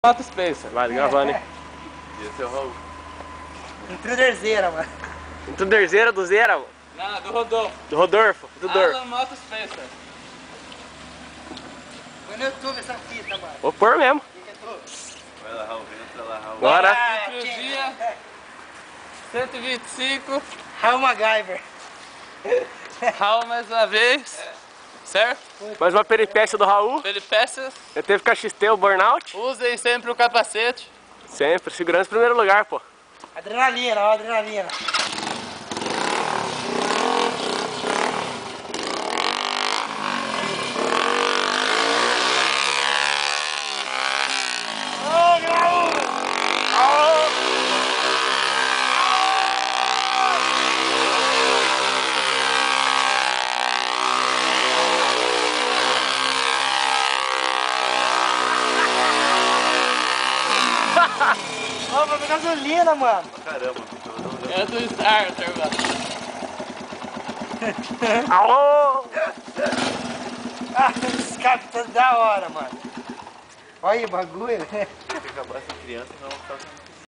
Moto Spencer, vai gravando, hein? E esse é o Raul. Intruderzeira, mano. Intruderzeira do Zera, mano. Não, do Rodolfo. Ah, Do Rodolfo. Alan Moto Spencer. Põe no YouTube essa fita, mano. Vou pôr mesmo. Fica tu. Vai lá, Raul, entra lá, Raul. Bora. Ah, Dia 125. Raul MacGyver. Raul mais uma vez. Certo? Mais uma peripécia do Raul. Peripécias. Já teve KXT, o burnout. Usem sempre o capacete. Sempre, segurança em primeiro lugar, pô. Adrenalina, ó, adrenalina. Ó, vai pegar gasolina, mano. Caramba, É do Starter, mano. Alô! Ah, esse cara tá da hora, mano. Olha aí o bagulho. tem que acabar essa criança e não vamos ficar com